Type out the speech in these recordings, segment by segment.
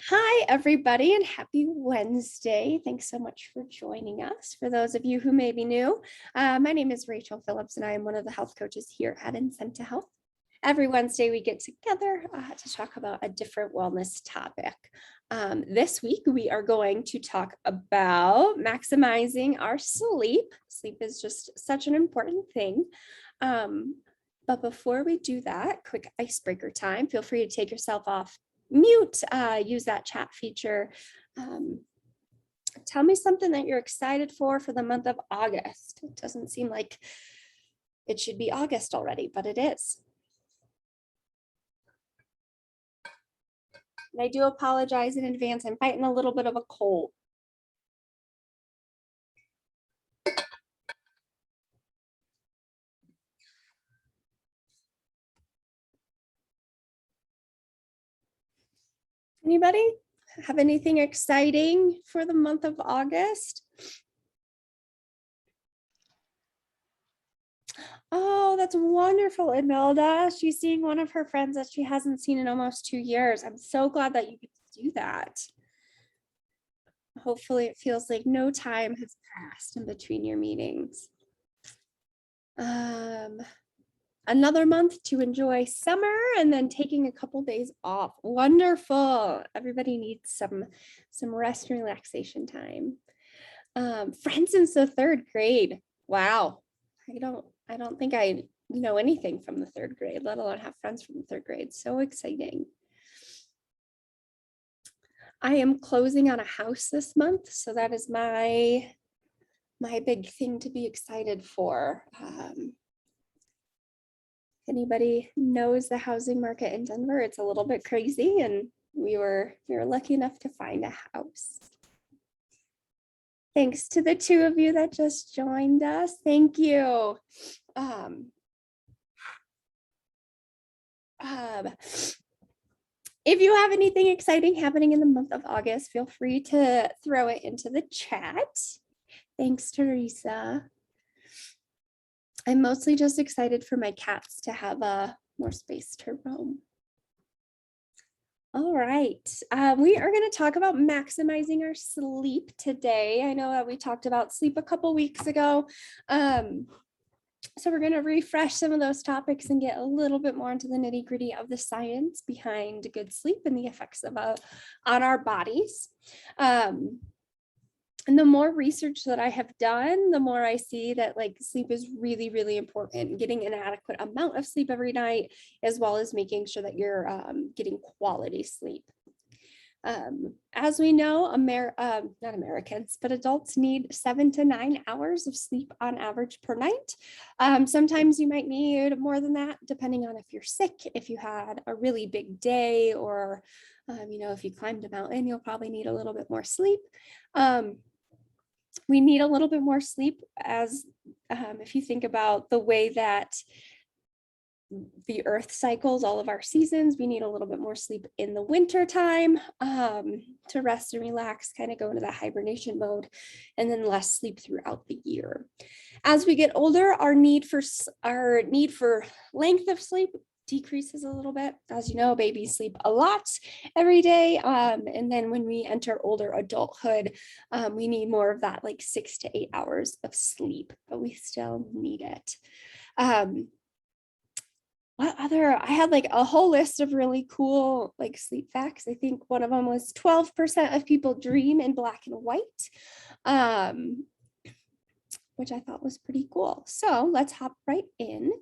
Hi, everybody, and happy Wednesday. Thanks so much for joining us. For those of you who may be new, my name is Rachel Phillips, and I am one of the health coaches here at Incenta Health. Every Wednesday, we get together to talk about a different wellness topic. This week, we are going to talk about maximizing our sleep. Sleep is just such an important thing. But before we do that, quick icebreaker time. Feel free to take yourself off mute, use that chat feature. Tell me something that you're excited for the month of August. It doesn't seem like it should be August already, but it is. And I do apologize in advance. I'm fighting a little bit of a cold. Anybody have anything exciting for the month of August? Oh, that's wonderful, Imelda. She's seeing one of her friends that she hasn't seen in almost 2 years. I'm so glad that you get to do that. Hopefully it feels like no time has passed in between your meetings. Another month to enjoy summer and then taking a couple days off. Wonderful. Everybody needs some rest and relaxation time. Friends since the 3rd grade. Wow. I don't think I know anything from the 3rd grade, let alone have friends from the 3rd grade. So exciting. I am closing on a house this month, so that is my big thing to be excited for. Anybody knows the housing market in Denver, it's a little bit crazy, and we were lucky enough to find a house. Thanks to the 2 of you that just joined us. Thank you. If you have anything exciting happening in the month of August, feel free to throw it into the chat. Thanks, Teresa. I'm mostly just excited for my cats to have more space to roam. All right, we are going to talk about maximizing our sleep today. I know that we talked about sleep a couple weeks ago. So we're going to refresh some of those topics and get a little bit more into the nitty gritty of the science behind good sleep and the effects of on our bodies. And the more research that I have done, the more I see that sleep is really, really important. Getting an adequate amount of sleep every night, as well as making sure that you're getting quality sleep. As we know, not Americans, but adults need 7 to 9 hours of sleep on average per night. Sometimes you might need more than that, depending on if you're sick, if you had a really big day, or if you climbed a mountain, you'll probably need a little bit more sleep. We need a little bit more sleep as if you think about the way that the earth cycles all of our seasons, we need a little bit more sleep in the winter time to rest and relax, kind of go into that hibernation mode, and then less sleep throughout the year. As we get older, our need for length of sleep decreases a little bit. As you know, babies sleep a lot every day. And then when we enter older adulthood, we need more of that 6 to 8 hours of sleep, but we still need it. I had a whole list of really cool sleep facts. I think one of them was 12% of people dream in black and white, which I thought was pretty cool. So let's hop right in.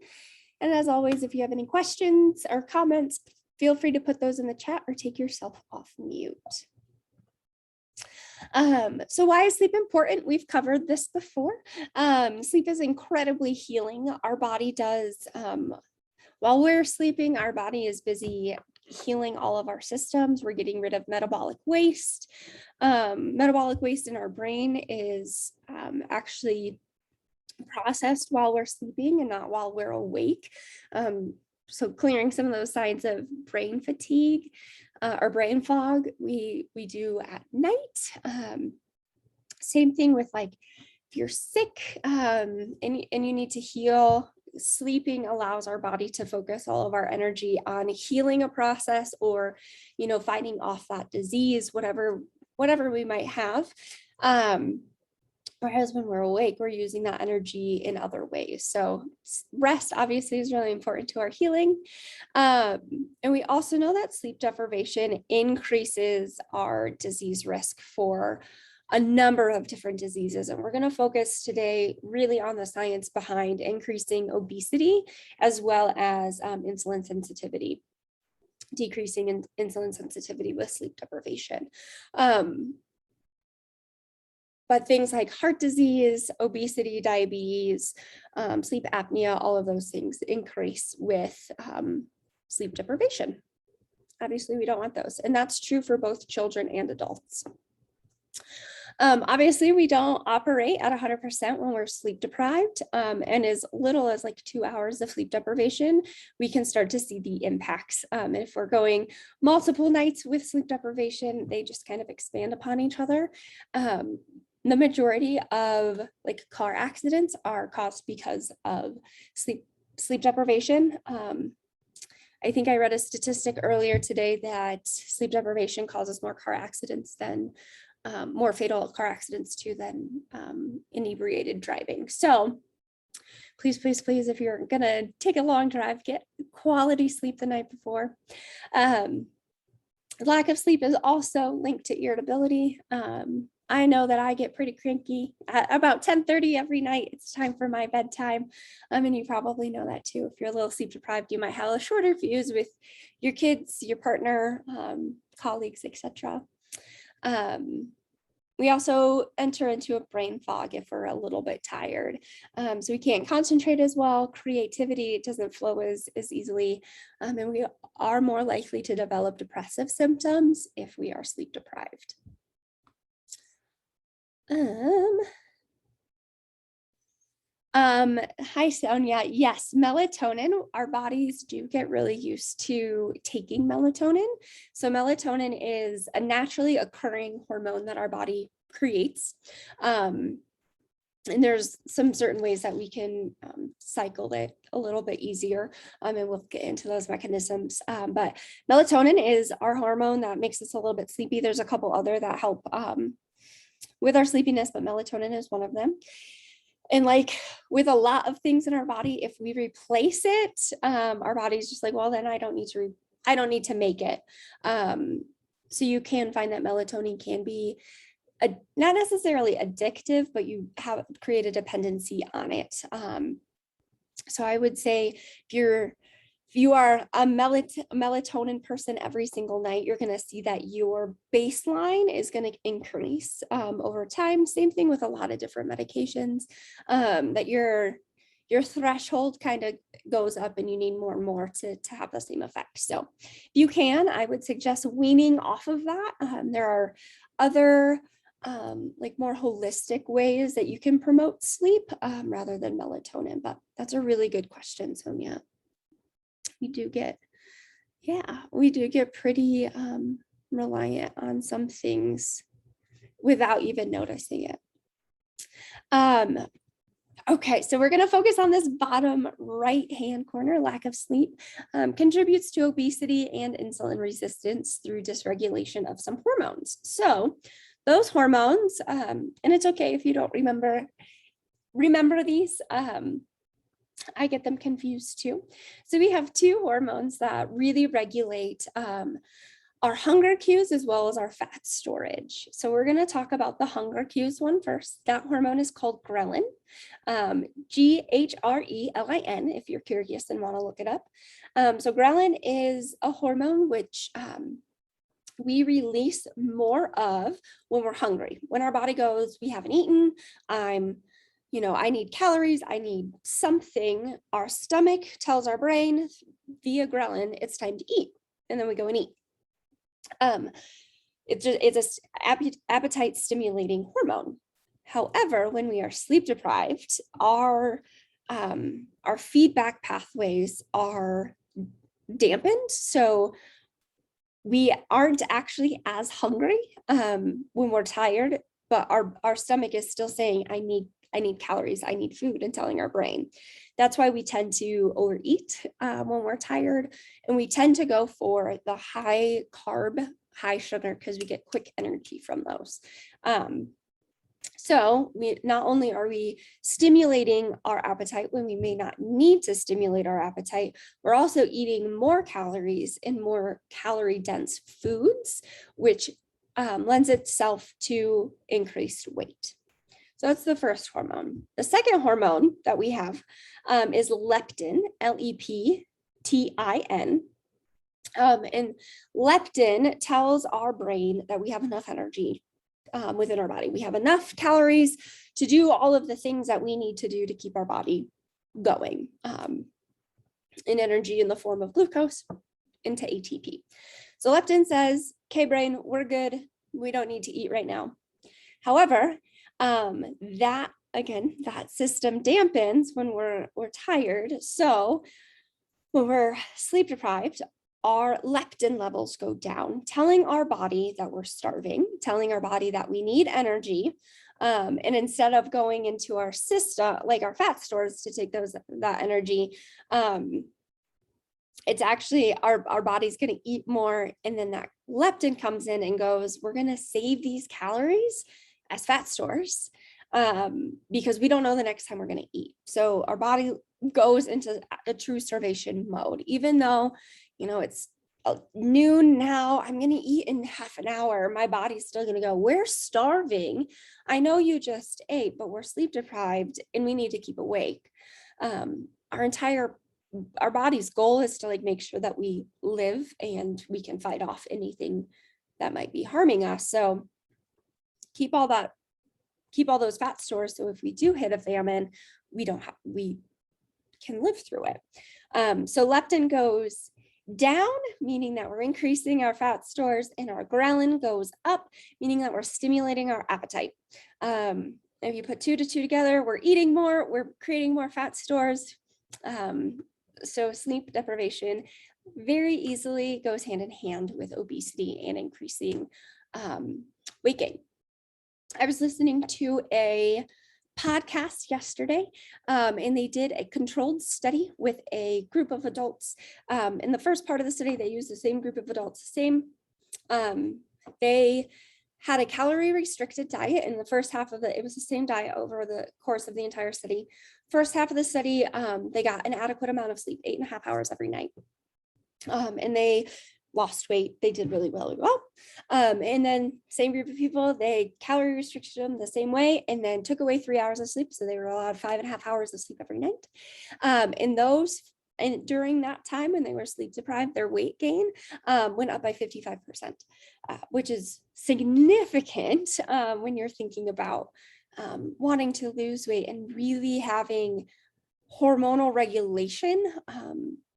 And as always, if you have any questions or comments, feel free to put those in the chat or take yourself off mute. So why is sleep important? We've covered this before. Sleep is incredibly healing. Our body does, while we're sleeping, our body is busy healing all of our systems. We're getting rid of metabolic waste. Metabolic waste in our brain is actually processed while we're sleeping and not while we're awake. So clearing some of those signs of brain fatigue or brain fog, we do at night. Same thing with if you're sick and you need to heal sleeping allows our body to focus all of our energy on healing a process or, fighting off that disease, whatever we might have. Whereas when we're awake, we're using that energy in other ways. So rest obviously is really important to our healing. And we also know that sleep deprivation increases our disease risk for a number of different diseases. And we're going to focus today really on the science behind increasing obesity, as well as insulin sensitivity, decreasing insulin sensitivity with sleep deprivation. But things like heart disease, obesity, diabetes, sleep apnea, all of those things increase with sleep deprivation. Obviously, we don't want those. And that's true for both children and adults. Obviously, we don't operate at 100% when we're sleep deprived, and as little as like 2 hours of sleep deprivation, we can start to see the impacts. And if we're going multiple nights with sleep deprivation, they just kind of expand upon each other. The majority of like car accidents are caused because of sleep deprivation. I think I read a statistic earlier today that sleep deprivation causes more car accidents than more fatal car accidents too than inebriated driving. So please, please, please, if you're gonna take a long drive, get quality sleep the night before. Lack of sleep is also linked to irritability. I know that I get pretty cranky at about 10:30 every night. It's time for my bedtime. And you probably know that too. If you're a little sleep deprived, you might have a shorter fuse with your kids, your partner, colleagues, etc. We also enter into a brain fog if we're a little bit tired. So we can't concentrate as well. Creativity doesn't flow as easily. And we are more likely to develop depressive symptoms if we are sleep deprived. Hi, Sonia. Yes, melatonin, our bodies do get really used to taking melatonin. So melatonin is a naturally occurring hormone that our body creates. And there's some certain ways that we can cycle it a little bit easier, and we'll get into those mechanisms. But melatonin is our hormone that makes us a little bit sleepy. There's a couple other that help with our sleepiness, but melatonin is one of them. And like with a lot of things in our body, if we replace it, our body's just like, well, then I don't need to make it. So you can find that melatonin can be not necessarily addictive, but you have created a dependency on it. So I would say if you are a melatonin person every single night, you're going to see that your baseline is going to increase over time. Same thing with a lot of different medications, that your threshold kind of goes up and you need more and more to have the same effect. So if you can, I would suggest weaning off of that. There are other like more holistic ways that you can promote sleep rather than melatonin, but that's a really good question, Sonia. We do get pretty reliant on some things without even noticing it. Okay, so we're going to focus on this bottom right-hand corner. Lack of sleep contributes to obesity and insulin resistance through dysregulation of some hormones. So those hormones, and it's okay if you don't remember these. I get them confused too. So we have two hormones that really regulate our hunger cues as well as our fat storage. So we're going to talk about the hunger cues one first. That hormone is called ghrelin, Ghrelin, if you're curious and want to look it up. So ghrelin is a hormone which we release more of when we're hungry. When our body goes, we haven't eaten, I need calories, I need something. Our stomach tells our brain via ghrelin, it's time to eat. And then we go and eat. It's a appetite stimulating hormone. However, when we are sleep deprived, our feedback pathways are dampened. So we aren't actually as hungry when we're tired, but our stomach is still saying, I I need calories, I need food, and telling our brain. That's why we tend to overeat when we're tired, and we tend to go for the high carb, high sugar, because we get quick energy from those. So not only are we stimulating our appetite when we may not need to stimulate our appetite, we're also eating more calories and more calorie dense foods, which lends itself to increased weight. So that's the first hormone. The second hormone that we have is leptin, Leptin. And leptin tells our brain that we have enough energy within our body. We have enough calories to do all of the things that we need to do to keep our body going, in energy in the form of glucose into ATP. So leptin says, okay, brain, we're good. We don't need to eat right now. However, that system dampens when we're tired. So when we're sleep deprived, our leptin levels go down, telling our body that we're starving, telling our body that we need energy. And instead of going into our system, like our fat stores, to take that energy, it's actually our body's going to eat more. And then that leptin comes in and goes, we're going to save these calories as fat stores, because we don't know the next time we're going to eat. So our body goes into a true starvation mode, even though, it's noon now, I'm going to eat in half an hour. My body's still going to go, we're starving. I know you just ate, but we're sleep deprived and we need to keep awake. Our body's goal is to make sure that we live and we can fight off anything that might be harming us. So keep all those fat stores. So if we do hit a famine, we can live through it. So leptin goes down, meaning that we're increasing our fat stores, and our ghrelin goes up, meaning that we're stimulating our appetite. If you put 2 to 2 together, we're eating more, we're creating more fat stores. So sleep deprivation very easily goes hand in hand with obesity and increasing weight gain. I was listening to a podcast yesterday, and they did a controlled study with a group of adults. In the first part of the study, they used the same group of adults, they had a calorie restricted diet. In the first half of it was the same diet over the course of the entire study. First half of the study, they got an adequate amount of sleep, 8.5 hours every night. And they lost weight. They did really, really well. And then same group of people, they calorie restricted them the same way, and then took away 3 hours of sleep. So they were allowed 5.5 hours of sleep every night. And during that time when they were sleep deprived, their weight gain went up by 55%, which is significant when you're thinking about wanting to lose weight and really having hormonal regulation,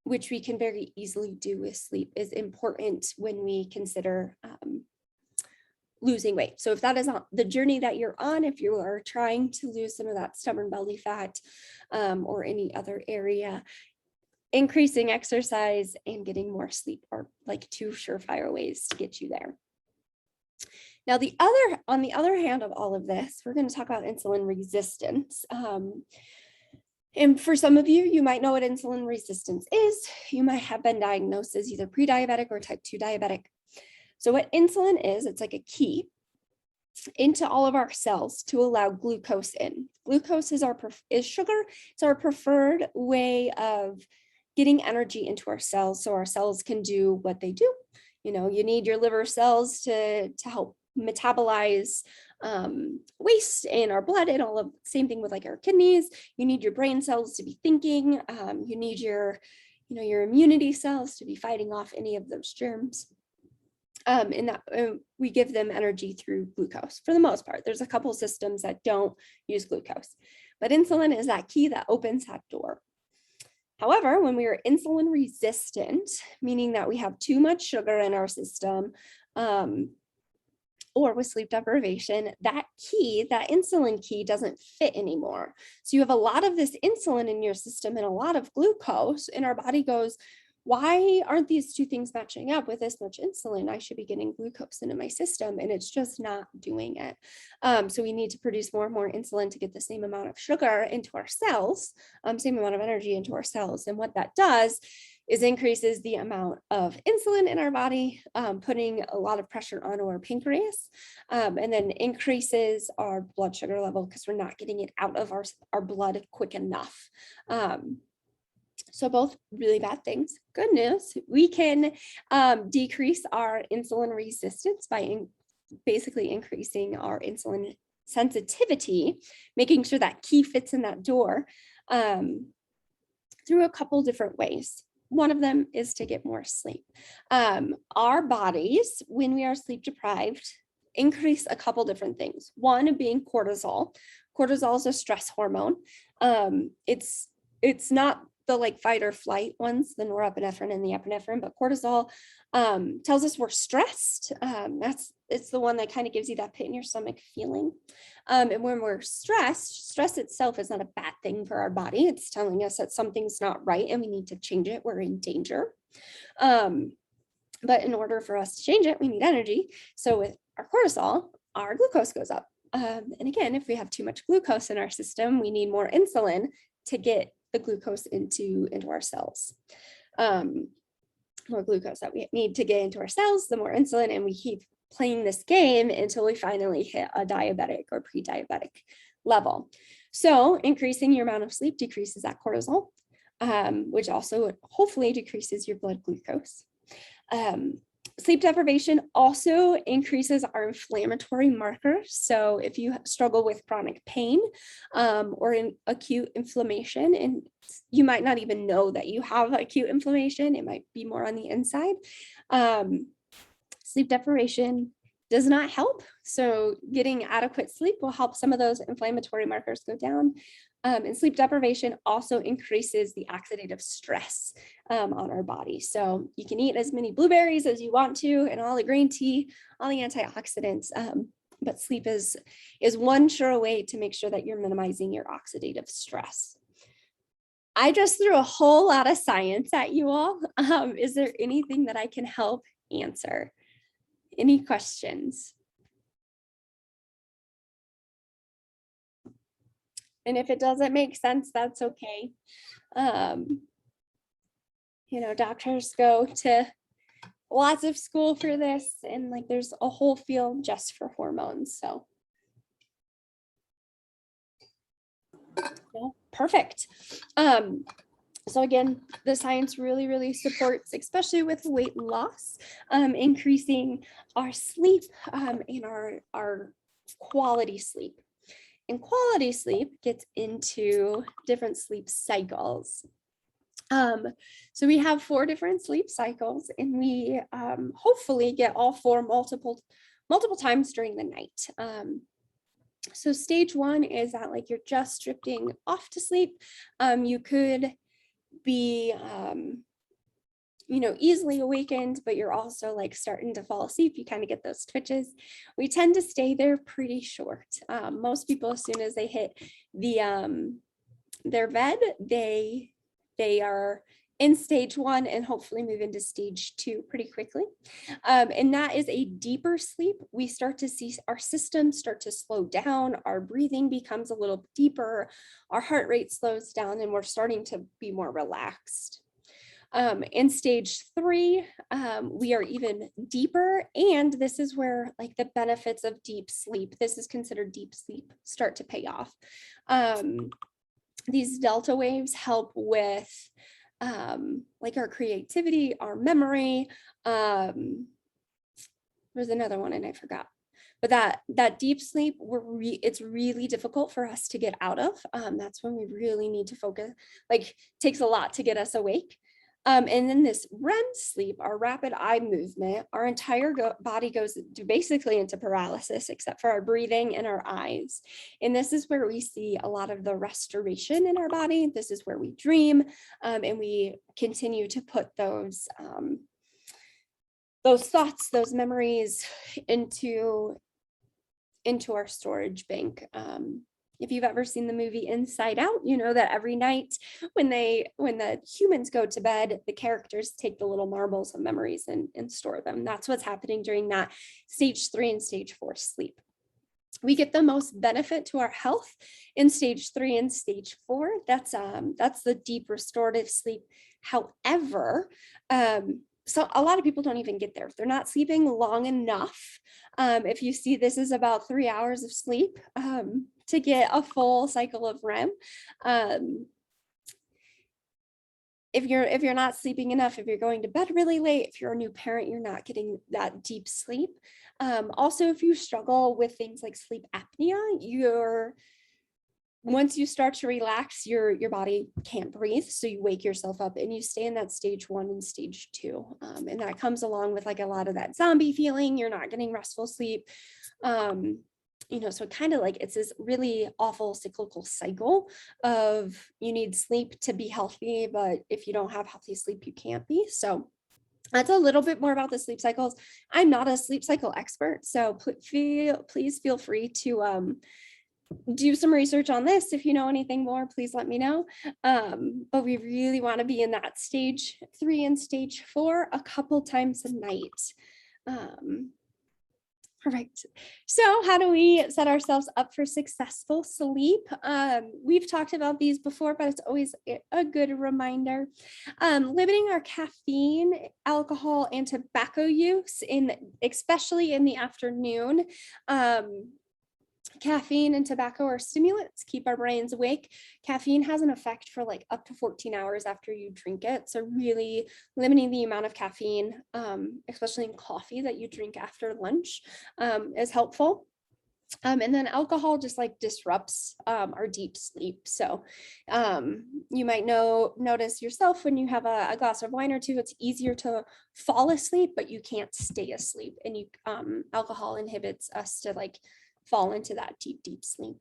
which we can very easily do with sleep, is important when we consider losing weight. So if that is the journey that you're on, if you are trying to lose some of that stubborn belly fat or any other area, increasing exercise and getting more sleep are two surefire ways to get you there. Now, on the other hand of all of this, we're going to talk about insulin resistance. And for some of you, you might know what insulin resistance is. You might have been diagnosed as either pre-diabetic or type 2 diabetic. So what insulin is, it's like a key into all of our cells to allow glucose in. Glucose is sugar. It's our preferred way of getting energy into our cells so our cells can do what they do. You need your liver cells to help metabolize waste in our blood, and all of same thing with our kidneys. You need your brain cells to be thinking. You need your immunity cells to be fighting off any of those germs. And that we give them energy through glucose for the most part. There's a couple systems that don't use glucose, but insulin is that key that opens that door. However, when we are insulin resistant, meaning that we have too much sugar in our system, or with sleep deprivation, that insulin key doesn't fit anymore. So you have a lot of this insulin in your system and a lot of glucose, and our body goes, why aren't these two things matching up? With this much insulin, I should be getting glucose into my system, and it's just not doing it. So we need to produce more and more insulin to get the same amount of sugar into our cells, same amount of energy into our cells. And what that does is increases the amount of insulin in our body, putting a lot of pressure onto our pancreas, and then increases our blood sugar level because we're not getting it out of our blood quick enough. So both really bad things. Good news, we can decrease our insulin resistance by basically increasing our insulin sensitivity, making sure that key fits in that door through a couple different ways. One of them is to get more sleep. Our bodies, when we are sleep deprived, increase a couple different things. One being cortisol. Cortisol is a stress hormone. It's not the like fight or flight ones, the norepinephrine and the epinephrine, but cortisol tells us we're stressed. It's the one that kind of gives you that pit in your stomach feeling. And when we're stressed, stress itself is not a bad thing for our body. It's telling us that something's not right and we need to change it. We're in danger. But in order for us to change it, we need energy. So with our cortisol, our glucose goes up. And again, if we have too much glucose in our system, we need more insulin to get the glucose into our cells. More glucose that we need to get into our cells, the more insulin, and we keep playing this game until we finally hit a diabetic or pre-diabetic level. So increasing your amount of sleep decreases that cortisol, which also hopefully decreases your blood glucose. Sleep deprivation also increases our inflammatory markers. So if you struggle with chronic pain or in acute inflammation, and you might not even know that you have acute inflammation, it might be more on the inside. Sleep deprivation does not help. So getting adequate sleep will help some of those inflammatory markers go down. And sleep deprivation also increases the oxidative stress on our body. So you can eat as many blueberries as you want to and all the green tea, all the antioxidants, but sleep is one sure way to make sure that you're minimizing your oxidative stress. I just threw a whole lot of science at you all. Is there anything that I can help answer? Any questions? And if it doesn't make sense, that's okay. Doctors go to lots of school for this, and like there's a whole field just for hormones. So yeah, perfect. So again, the science really, really supports, especially with weight loss, increasing our sleep and our quality sleep. And quality sleep gets into different sleep cycles. So we have 4 different sleep cycles, and we hopefully get all 4 multiple times during the night. So stage 1 is that like you're just drifting off to sleep. You could be easily awakened, but you're also like starting to fall asleep. You kind of get those twitches. We tend to stay there pretty short. Most people, as soon as they hit their bed, they are in stage 1 and hopefully move into stage 2 pretty quickly. And that is a deeper sleep. We start to see our systems start to slow down. Our breathing becomes a little deeper. Our heart rate slows down, and we're starting to be more relaxed. In stage 3, we are even deeper, and this is where like the benefits of deep sleep, this is considered deep sleep, start to pay off. These delta waves help with like our creativity, our memory. There's another one and I forgot. But that deep sleep, it's really difficult for us to get out of. That's when we really need to focus. Like, takes a lot to get us awake. And then this REM sleep, our rapid eye movement, our entire body goes basically into paralysis, except for our breathing and our eyes. And this is where we see a lot of the restoration in our body. This is where we dream, and we continue to put those thoughts, those memories into our storage bank If you've ever seen the movie Inside Out, you know that every night when the humans go to bed, the characters take the little marbles of memories and store them. That's what's happening during that stage 3 and stage 4 sleep. We get the most benefit to our health in stage 3 and stage 4. That's the deep restorative sleep. However, so a lot of people don't even get there. They're not sleeping long enough. If you see, this is about 3 hours of sleep to get a full cycle of REM. If you're not sleeping enough, if you're going to bed really late, if you're a new parent, you're not getting that deep sleep. Also, if you struggle with things like sleep apnea, once you start to relax, your body can't breathe. So you wake yourself up and you stay in that stage 1 and stage 2. And that comes along with like a lot of that zombie feeling. You're not getting restful sleep. So kind of like it's this really awful cyclical cycle of you need sleep to be healthy, but if you don't have healthy sleep, you can't be. So that's a little bit more about the sleep cycles. I'm not a sleep cycle expert, so please feel free to do some research on this. If you know anything more, please let me know. But we really want to be in that stage 3 and stage 4 a couple times a night. Perfect. So how do we set ourselves up for successful sleep? We've talked about these before, but it's always a good reminder. Limiting our caffeine, alcohol, and tobacco use, especially in the afternoon. Caffeine and tobacco are stimulants, keep our brains awake. Caffeine has an effect for like up to 14 hours after you drink it. So really limiting the amount of caffeine, especially in coffee that you drink after lunch, is helpful. And then alcohol just like disrupts our deep sleep. So you might notice yourself when you have a glass of wine or two, it's easier to fall asleep, but you can't stay asleep. And alcohol inhibits us to like fall into that deep sleep.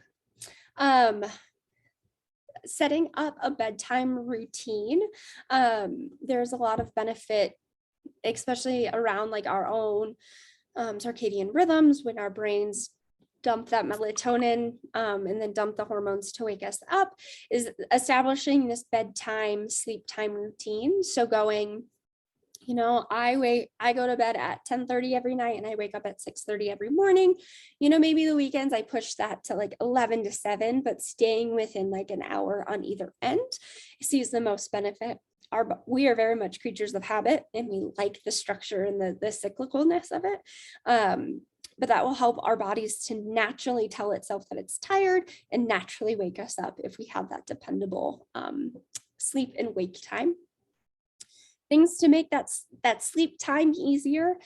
Setting up a bedtime routine. There's a lot of benefit, especially around like our own circadian rhythms when our brains dump that melatonin and then dump the hormones to wake us up, is establishing this bedtime sleep time routine. So going, I go to bed at 10:30 every night and I wake up at 6:30 every morning. Maybe the weekends I push that to like 11 to 7, but staying within like an hour on either end sees the most benefit. We are very much creatures of habit and we like the structure and the cyclicalness of it. But that will help our bodies to naturally tell itself that it's tired and naturally wake us up if we have that dependable sleep and wake time. Things to make that sleep time easier.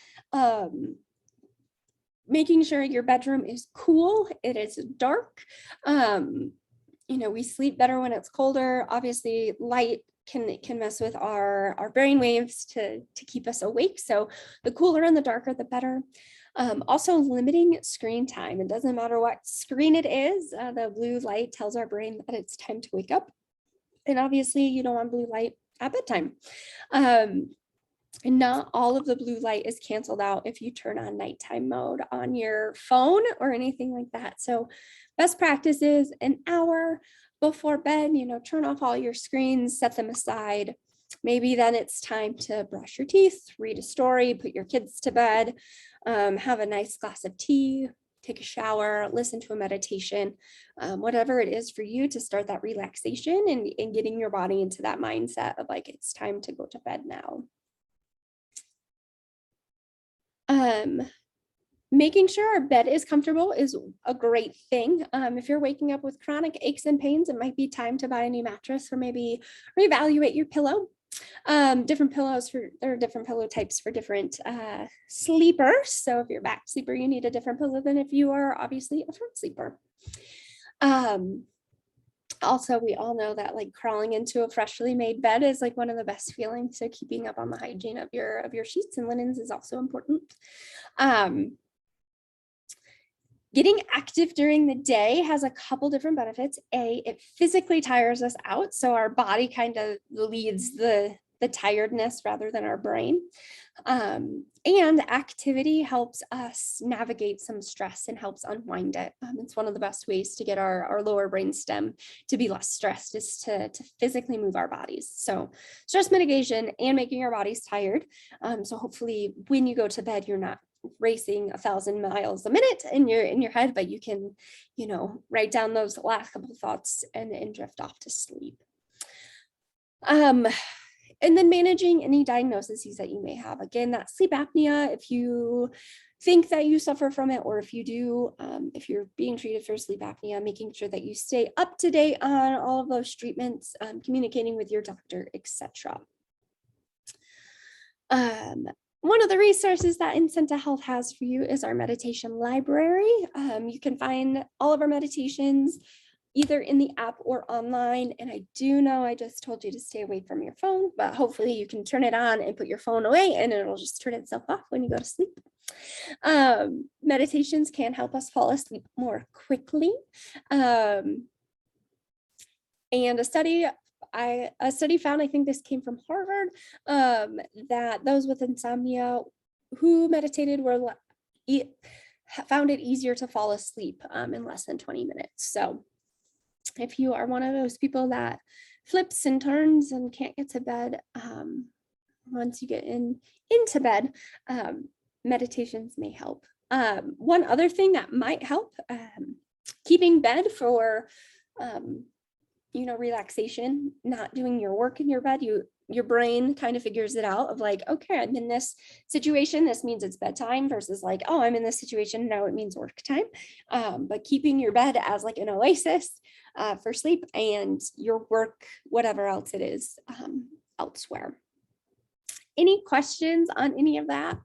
Making sure your bedroom is cool, it is dark. We sleep better when it's colder. Obviously, light can mess with our brain waves to keep us awake. So the cooler and the darker, the better. Also limiting screen time. It doesn't matter what screen it is. The blue light tells our brain that it's time to wake up. And obviously you don't want blue light at bedtime. And not all of the blue light is canceled out if you turn on nighttime mode on your phone or anything like that. So best practice is an hour before bed, turn off all your screens, set them aside. Maybe then it's time to brush your teeth, read a story, put your kids to bed, have a nice glass of tea, take a shower, listen to a meditation, whatever it is for you to start that relaxation and getting your body into that mindset of like, it's time to go to bed now. Making sure our bed is comfortable is a great thing. If you're waking up with chronic aches and pains, it might be time to buy a new mattress or maybe reevaluate your pillow. Different pillows there are different pillow types for different sleepers. So if you're a back sleeper, you need a different pillow than if you are obviously a front sleeper. Also, we all know that like crawling into a freshly made bed is like one of the best feelings. So keeping up on the hygiene of your sheets and linens is also important. Getting active during the day has a couple different benefits. It physically tires us out. So our body kind of leads the the tiredness rather than our brain. And activity helps us navigate some stress and helps unwind it. It's one of the best ways to get our lower brain stem to be less stressed is to physically move our bodies. So stress mitigation and making our bodies tired. So hopefully when you go to bed, you're not racing 1,000 miles a minute in your head, but you can, write down those last couple of thoughts and drift off to sleep. And then managing any diagnoses that you may have. Again, that sleep apnea, if you think that you suffer from it, or if you do, if you're being treated for sleep apnea, making sure that you stay up to date on all of those treatments, communicating with your doctor, etc. One of the resources that Incenta Health has for you is our meditation library. You can find all of our meditations either in the app or online. And I do know I just told you to stay away from your phone, but hopefully you can turn it on and put your phone away and it'll just turn itself off when you go to sleep. Meditations can help us fall asleep more quickly. And a study found, I think this came from Harvard, that those with insomnia who meditated found it easier to fall asleep in less than 20 minutes. So if you are one of those people that flips and turns and can't get to bed, once you get into bed, meditations may help. One other thing that might help, keeping bed for, relaxation, not doing your work in your bed, your brain kind of figures it out of like, okay, I'm in this situation. This means it's bedtime versus like, oh, I'm in this situation. Now it means work time. But keeping your bed as like an oasis for sleep and your work, whatever else it is, elsewhere. Any questions on any of that?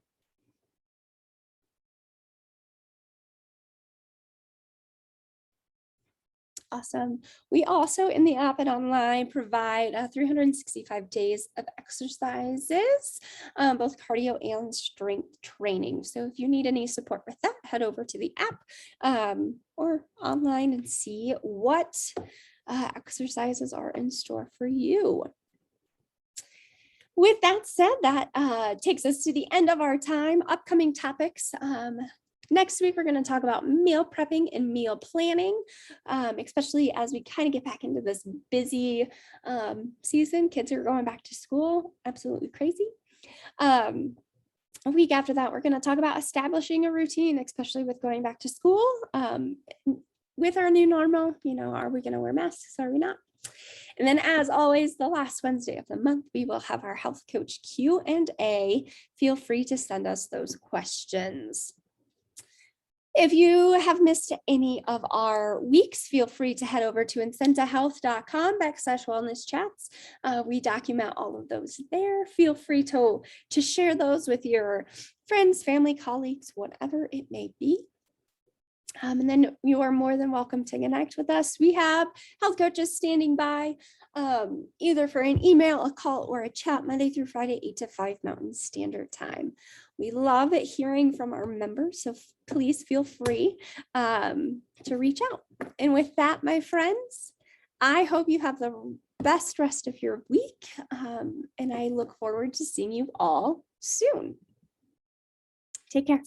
Awesome. We also in the app and online provide 365 days of exercises, both cardio and strength training. So if you need any support with that, head over to the app or online and see what exercises are in store for you. With that said, that takes us to the end of our time. Upcoming topics. Next week, we're going to talk about meal prepping and meal planning, especially as we kind of get back into this busy season. Kids are going back to school, absolutely crazy. A week after that, we're going to talk about establishing a routine, especially with going back to school. With our new normal, are we going to wear masks? Are we not? And then as always, the last Wednesday of the month, we will have our health coach Q&A. Feel free to send us those questions. If you have missed any of our weeks, feel free to head over to incentahealth.com/wellness chats. We document all of those there. Feel free to share those with your friends, family, colleagues, whatever it may be. And then you are more than welcome to connect with us. We have health coaches standing by, either for an email, a call, or a chat Monday through Friday, 8 to 5 Mountain Standard Time. We love hearing from our members, so please feel free to reach out. And with that, my friends, I hope you have the best rest of your week, and I look forward to seeing you all soon. Take care.